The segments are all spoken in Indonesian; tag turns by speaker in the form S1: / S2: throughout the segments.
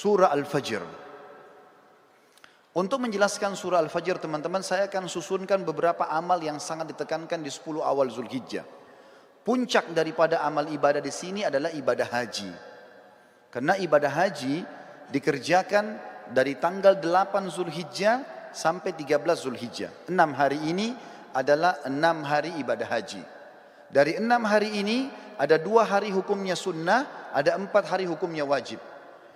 S1: surah Al-Fajr. Untuk menjelaskan surah Al-Fajr teman-teman, saya akan susunkan beberapa amal yang sangat ditekankan di 10 awal Zulhijjah. Puncak daripada amal ibadah di sini adalah ibadah haji. Karena ibadah haji dikerjakan dari tanggal 8 Zulhijjah sampai 13 Zulhijjah. 6 hari ini adalah 6 hari ibadah haji. Dari 6 hari ini ada 2 hari hukumnya sunnah, ada 4 hari hukumnya wajib.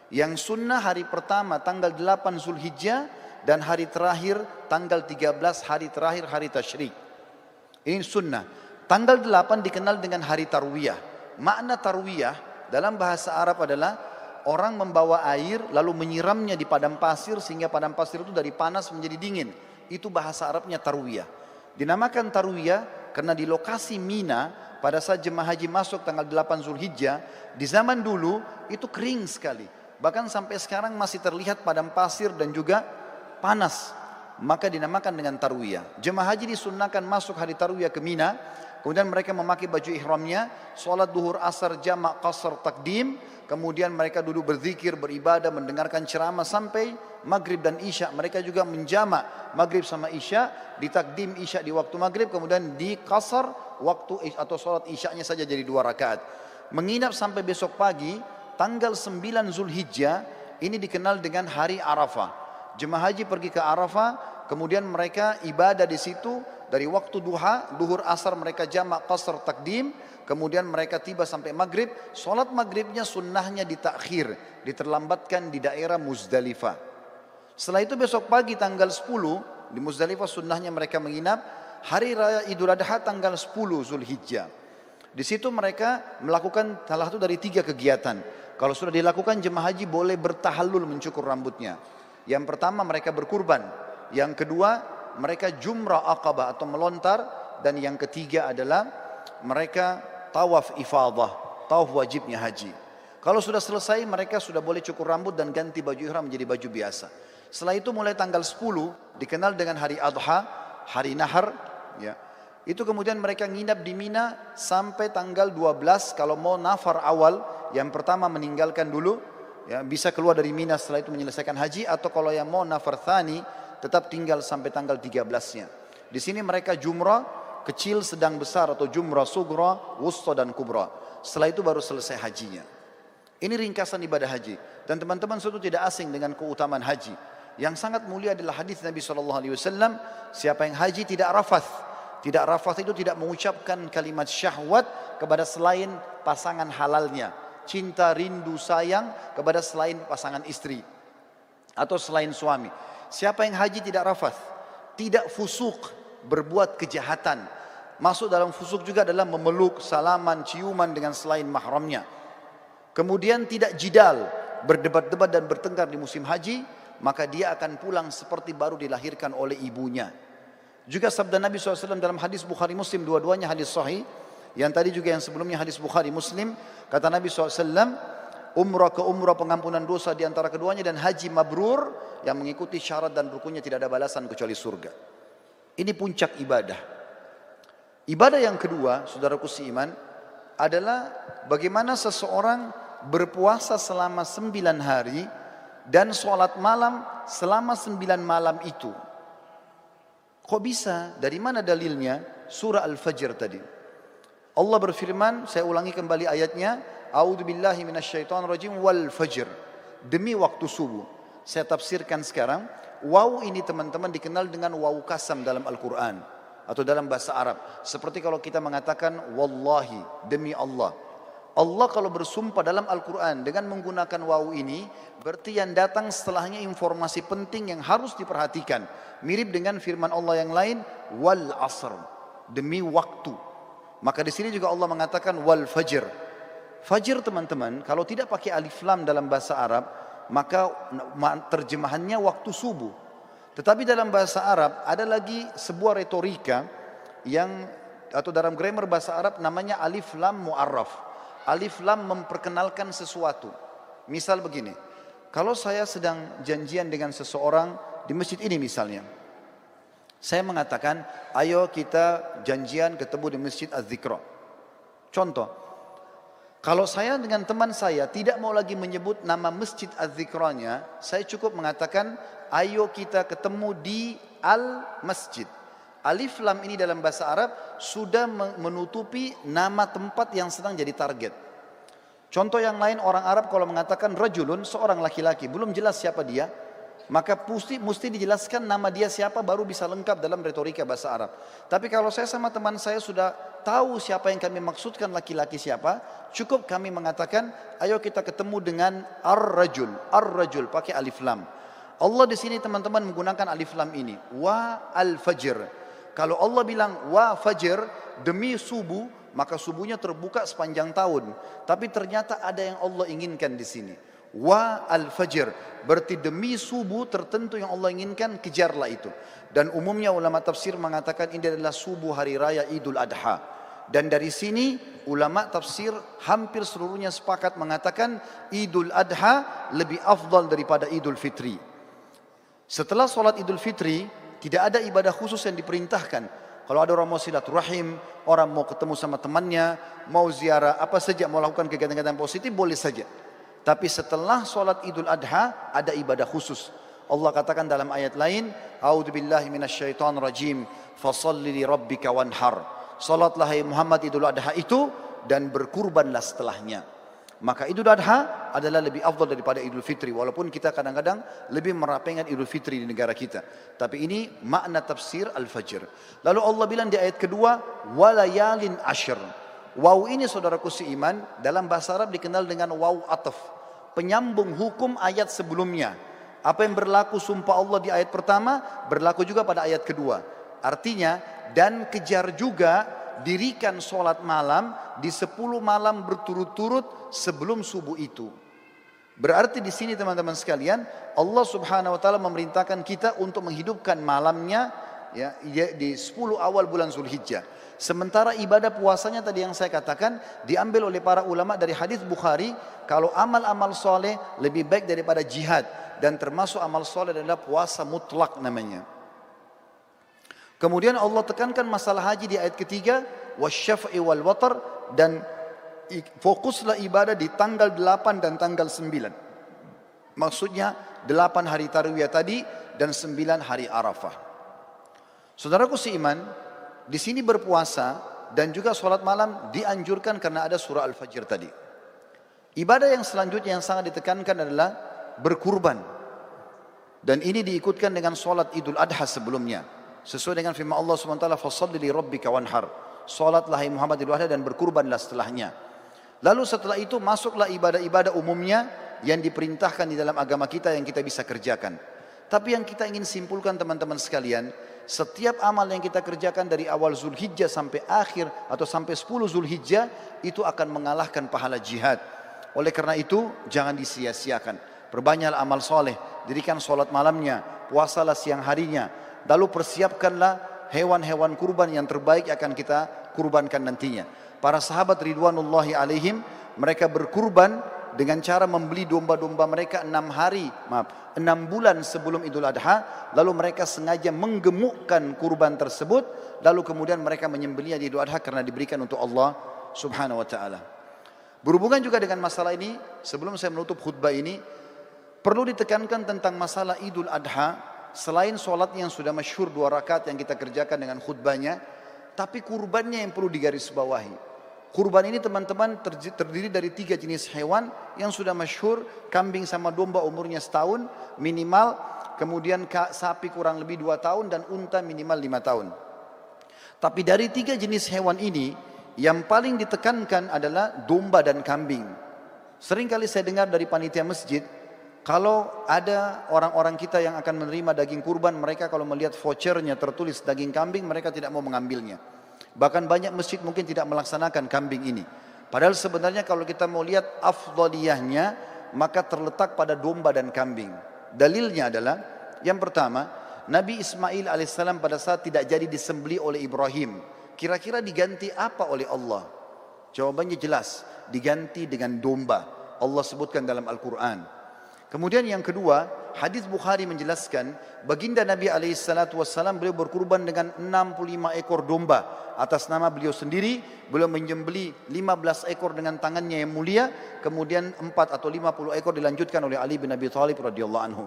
S1: Yang sunnah hari pertama tanggal 8 Zulhijjah dan hari terakhir tanggal 13 hari terakhir hari tasyrik. Ini sunnah. Tanggal 8 dikenal dengan hari tarwiyah. Makna tarwiyah dalam bahasa Arab adalah orang membawa air lalu menyiramnya di padang pasir sehingga padang pasir itu dari panas menjadi dingin. Itu bahasa Arabnya tarwiyah. Dinamakan tarwiyah karena di lokasi Mina pada saat jemaah haji masuk tanggal 8 Zulhijjah, di zaman dulu itu kering sekali. Bahkan sampai sekarang masih terlihat padang pasir dan juga panas. Maka dinamakan dengan tarwiyah. Jemaah haji disunnahkan masuk hari tarwiyah ke Mina. Kemudian mereka memakai baju ihramnya. Sholat duhur asar jamak qasar takdim. Kemudian mereka duduk berzikir, beribadah, mendengarkan ceramah sampai maghrib dan isya. Mereka juga menjamak maghrib sama isya. Ditakdim isya di waktu maghrib. Kemudian di qasar waktu atau sholat isyanya saja jadi 2 rakaat. Menginap sampai besok pagi. Tanggal 9 Zulhijjah ini dikenal dengan hari Arafah. Jemaah haji pergi ke Arafah, kemudian mereka ibadah di situ dari waktu duha, duhur asar mereka jamak qasar takdim, kemudian mereka tiba sampai maghrib, sholat maghribnya sunnahnya ditakhir, diterlambatkan di daerah Muzdalifah. Setelah itu besok pagi tanggal 10 di Muzdalifah sunnahnya mereka menginap, hari raya Idul Adha tanggal 10 Zulhijjah. Di situ mereka melakukan salah satu dari 3 kegiatan. Kalau sudah dilakukan jemaah haji boleh bertahallul mencukur rambutnya. Yang pertama mereka berkurban. Yang kedua mereka jumrah aqabah atau melontar. Dan yang ketiga adalah mereka tawaf ifadah, tawaf wajibnya haji. Kalau sudah selesai mereka sudah boleh cukur rambut dan ganti baju ihram menjadi baju biasa. Setelah itu mulai tanggal 10 dikenal dengan hari Adha, hari Nahar. Ya. Itu kemudian mereka nginap di Mina sampai tanggal 12 kalau mau nafar awal. Yang pertama meninggalkan dulu, ya, bisa keluar dari Mina setelah itu menyelesaikan haji. Atau kalau yang mau nafar thani tetap tinggal sampai tanggal 13-nya. Di sini mereka jumrah kecil, sedang, besar atau jumrah sugra, wusta dan kubra. Setelah itu baru selesai hajinya. Ini ringkasan ibadah haji. Dan teman-teman sudah tidak asing dengan keutamaan haji. Yang sangat mulia adalah hadis Nabi SAW. Siapa yang haji tidak rafath. Tidak rafath itu tidak mengucapkan kalimat syahwat kepada selain pasangan halalnya. Cinta, rindu, sayang kepada selain pasangan istri. Atau selain suami. Siapa yang haji tidak rafath. Tidak fusuk, berbuat kejahatan. Masuk dalam fusuk juga adalah memeluk, salaman, ciuman dengan selain mahramnya. Kemudian tidak jidal, berdebat-debat dan bertengkar di musim haji. Maka dia akan pulang seperti baru dilahirkan oleh ibunya. Juga sabda Nabi SAW dalam hadis Bukhari Muslim, dua-duanya hadis sahih. Yang tadi juga yang sebelumnya hadis Bukhari Muslim. Kata Nabi SAW, umrah ke umrah pengampunan dosa di antara keduanya dan haji mabrur yang mengikuti syarat dan rukunnya tidak ada balasan kecuali surga. Ini puncak ibadah. Ibadah yang kedua, saudaraku seiman, adalah bagaimana seseorang berpuasa selama 9 hari dan sholat malam selama 9 malam itu. Kok bisa? Dari mana dalilnya? Surah Al-Fajr tadi. Allah berfirman, saya ulangi kembali ayatnya, A'udzubillahi minasyaitonirrajim wal fajr. Demi waktu subuh. Saya tafsirkan sekarang. Waw ini teman-teman dikenal dengan waw kasam dalam Al-Quran. Atau dalam bahasa Arab. Seperti kalau kita mengatakan wallahi, demi Allah. Allah kalau bersumpah dalam Al-Quran dengan menggunakan waw ini, berarti yang datang setelahnya informasi penting yang harus diperhatikan. Mirip dengan firman Allah yang lain, wal asr, demi waktu. Maka di sini juga Allah mengatakan wal fajr. Fajr teman-teman, kalau tidak pakai alif lam dalam bahasa Arab, maka terjemahannya waktu subuh. Tetapi dalam bahasa Arab ada lagi sebuah retorika yang atau dalam grammar bahasa Arab namanya alif lam mu'arraf. Alif lam memperkenalkan sesuatu. Misal begini, kalau saya sedang janjian dengan seseorang di masjid ini misalnya, saya mengatakan, ayo kita janjian ketemu di masjid Az-Zikra. Contoh, Kalau saya dengan teman saya tidak mau lagi menyebut nama Masjid Az-Zikranya, saya cukup mengatakan, ayo kita ketemu di Al-Masjid. Alif lam ini dalam bahasa Arab sudah menutupi nama tempat yang sedang jadi target. Contoh yang lain, orang Arab kalau mengatakan rajulun, seorang laki-laki, belum jelas siapa dia, maka mesti dijelaskan nama dia siapa baru bisa lengkap dalam retorika bahasa Arab. Tapi kalau saya sama teman saya sudah tahu siapa yang kami maksudkan laki-laki siapa, cukup kami mengatakan, ayo kita ketemu dengan ar-rajul. Ar-rajul pakai alif lam. Allah di sini teman-teman menggunakan alif lam ini. Wa al-fajr. Kalau Allah bilang wa fajr, demi subuh, maka subuhnya terbuka sepanjang tahun. Tapi ternyata ada yang Allah inginkan di sini. Wa al-fajr, berarti demi subuh tertentu yang Allah inginkan, kejarlah itu. Dan umumnya ulama tafsir mengatakan ini adalah subuh hari raya Idul Adha. Dan dari sini ulama tafsir hampir seluruhnya sepakat mengatakan Idul Adha lebih afdal daripada Idul Fitri. Setelah sholat Idul Fitri tidak ada ibadah khusus yang diperintahkan. Kalau ada orang mau silaturahim, orang mau ketemu sama temannya, mau ziarah, apa saja, mau lakukan kegiatan-kegiatan positif, boleh saja. Tapi setelah sholat Idul Adha ada ibadah khusus. Allah katakan dalam ayat lain, A'udzubillahi minasyaitonir rajim, fasholli li rabbika wanhar. Salatlah hai Muhammad Idul Adha itu dan berkurbanlah setelahnya. Maka Idul Adha adalah lebih afdal daripada Idul Fitri, walaupun kita kadang-kadang lebih merapengan Idul Fitri di negara kita. Tapi ini makna tafsir Al-Fajr. Lalu Allah bilang di ayat kedua, walayalin ashr. Waw ini saudaraku seiman dalam bahasa Arab dikenal dengan waw ataf, penyambung hukum ayat sebelumnya. Apa yang berlaku sumpah Allah di ayat pertama berlaku juga pada ayat kedua. Artinya, dan kejar juga dirikan sholat malam di 10 malam berturut-turut sebelum subuh itu. Berarti di sini teman-teman sekalian, Allah Subhanahu wa taala memerintahkan kita untuk menghidupkan malamnya ya di 10 awal bulan Zulhijjah. Sementara ibadah puasanya tadi yang saya katakan diambil oleh para ulama dari hadis Bukhari, kalau amal-amal soleh lebih baik daripada jihad, dan termasuk amal soleh adalah puasa mutlak namanya. Kemudian Allah tekankan masalah haji di ayat ketiga, wasyaf'i wal watar, dan fokuslah ibadah di tanggal 8 dan tanggal 9. Maksudnya 8 hari tarwiyah tadi dan 9 hari Arafah. Saudaraku seiman, di sini berpuasa dan juga sholat malam dianjurkan karena ada surah Al-Fajr tadi. Ibadah yang selanjutnya yang sangat ditekankan adalah berkurban. Dan ini diikutkan dengan sholat Idul Adha sebelumnya. Sesuai dengan firman Allah SWT, fasholli li rabbika wanhar. Sholatlah hai Muhammad Idul Adha dan berkurbanlah setelahnya. Lalu setelah itu masuklah ibadah-ibadah umumnya yang diperintahkan di dalam agama kita yang kita bisa kerjakan. Tapi yang kita ingin simpulkan teman-teman sekalian, setiap amal yang kita kerjakan dari awal Zulhijjah sampai akhir atau sampai 10 Zulhijjah itu akan mengalahkan pahala jihad. Oleh karena itu jangan disia-siakan. Perbanyaklah amal soleh, dirikan sholat malamnya, puasalah siang harinya. Lalu persiapkanlah hewan-hewan kurban yang terbaik akan kita kurbankan nantinya. Para sahabat ridwanullahi alaihim, mereka berkurban dengan cara membeli domba-domba mereka 6 bulan sebelum Idul Adha. Lalu mereka sengaja menggemukkan kurban tersebut. Lalu kemudian mereka menyembelihnya di Idul Adha karena diberikan untuk Allah Subhanahu wa ta'ala. Berhubungan juga dengan masalah ini, sebelum saya menutup khutbah ini, perlu ditekankan tentang masalah Idul Adha. Selain sholat yang sudah masyhur 2 rakaat yang kita kerjakan dengan khutbahnya, tapi kurbannya yang perlu digarisbawahi. Kurban ini teman-teman terdiri dari 3 jenis hewan yang sudah masyhur, kambing sama domba umurnya setahun minimal, kemudian sapi kurang lebih 2 tahun dan unta minimal 5 tahun. Tapi dari 3 jenis hewan ini, yang paling ditekankan adalah domba dan kambing. Seringkali saya dengar dari panitia masjid, kalau ada orang-orang kita yang akan menerima daging kurban, mereka kalau melihat vouchernya tertulis daging kambing, mereka tidak mau mengambilnya. Bahkan banyak masjid mungkin tidak melaksanakan kambing ini. Padahal sebenarnya kalau kita mau lihat afdaliyahnya, maka terletak pada domba dan kambing. Dalilnya adalah, yang pertama, Nabi Ismail alaihissalam pada saat tidak jadi disembelih oleh Ibrahim, kira-kira diganti apa oleh Allah? Jawabannya jelas, diganti dengan domba. Allah sebutkan dalam Al-Quran. Kemudian yang kedua, hadis Bukhari menjelaskan baginda Nabi SAW beliau berkurban dengan 65 ekor domba atas nama beliau sendiri. Beliau menyembelih 15 ekor dengan tangannya yang mulia, kemudian 4 atau 50 ekor dilanjutkan oleh Ali bin Abi Thalib radhiyallahu anhu.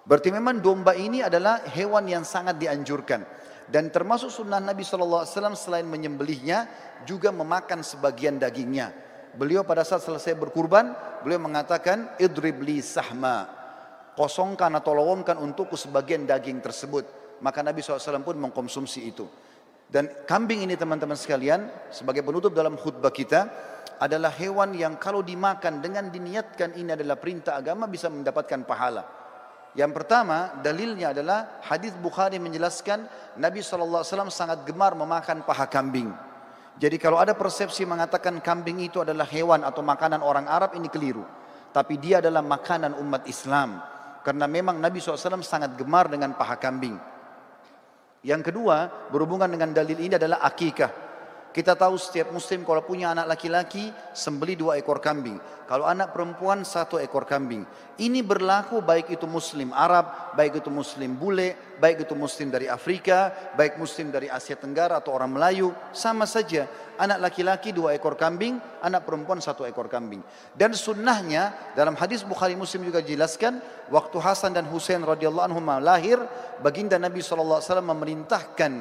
S1: Berarti memang domba ini adalah hewan yang sangat dianjurkan. Dan termasuk sunnah Nabi SAW selain menyembelihnya juga memakan sebagian dagingnya. Beliau pada saat selesai berkurban, beliau mengatakan, idrib li sahma, kosongkan atau lowongkan untukku sebagian daging tersebut. Maka Nabi SAW pun mengkonsumsi itu. Dan kambing ini teman-teman sekalian, sebagai penutup dalam khutbah kita, adalah hewan yang kalau dimakan dengan diniatkan ini adalah perintah agama bisa mendapatkan pahala. Yang pertama, dalilnya adalah hadis Bukhari menjelaskan Nabi SAW sangat gemar memakan paha kambing. Jadi kalau ada persepsi mengatakan kambing itu adalah hewan atau makanan orang Arab, ini keliru. Tapi dia adalah makanan umat Islam. Karena memang Nabi SAW sangat gemar dengan paha kambing. Yang kedua, berhubungan dengan dalil ini adalah akikah. Kita tahu setiap muslim kalau punya anak laki-laki, sembelih 2 ekor kambing. Kalau anak perempuan 1 ekor kambing. Ini berlaku baik itu muslim Arab, baik itu muslim bule, baik itu muslim dari Afrika, baik muslim dari Asia Tenggara atau orang Melayu. Sama saja, anak laki-laki 2 ekor kambing, anak perempuan 1 ekor kambing. Dan sunnahnya dalam hadis Bukhari Muslim juga dijelaskan, waktu Hasan dan Husain radhiyallahu anhum lahir, baginda Nabi SAW memerintahkan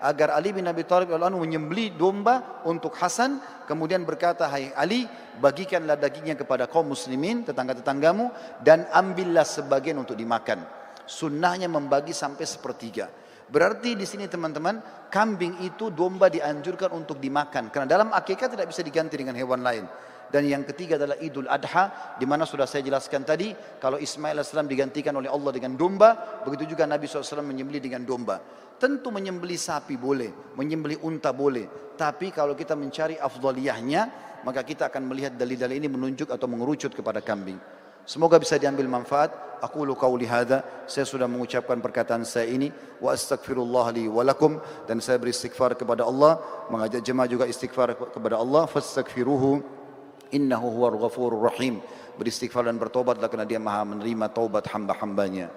S1: agar Ali bin Abi Thalib radhiyallahu anhu menyembelih domba untuk Hasan, kemudian berkata, hai Ali, bagikanlah dagingnya kepada kaum muslimin, tetangga-tetanggamu, dan ambillah sebagian untuk dimakan. Sunnahnya membagi sampai sepertiga. Berarti di sini teman-teman, kambing itu domba dianjurkan untuk dimakan, karena dalam akikah tidak bisa diganti dengan hewan lain. Dan yang ketiga adalah Idul Adha, di mana sudah saya jelaskan tadi, kalau Ismail AS digantikan oleh Allah dengan domba, begitu juga Nabi SAW menyembelih dengan domba. Tentu menyembelih sapi boleh, menyembelih unta boleh, tapi kalau kita mencari afdaliyahnya, maka kita akan melihat dalil-dalil ini menunjuk atau mengerucut kepada kambing. Semoga bisa diambil manfaat. Aqulu qauli hadza, saya sudah mengucapkan perkataan saya ini, wa astaghfirullah li wa lakum, dan saya beristighfar kepada Allah, mengajak jemaah juga istighfar kepada Allah, fastaghfiruhu innahu huwal ghafurur rahim. Beristighfar dan bertobatlah karena dia Maha menerima taubat hamba-hambanya.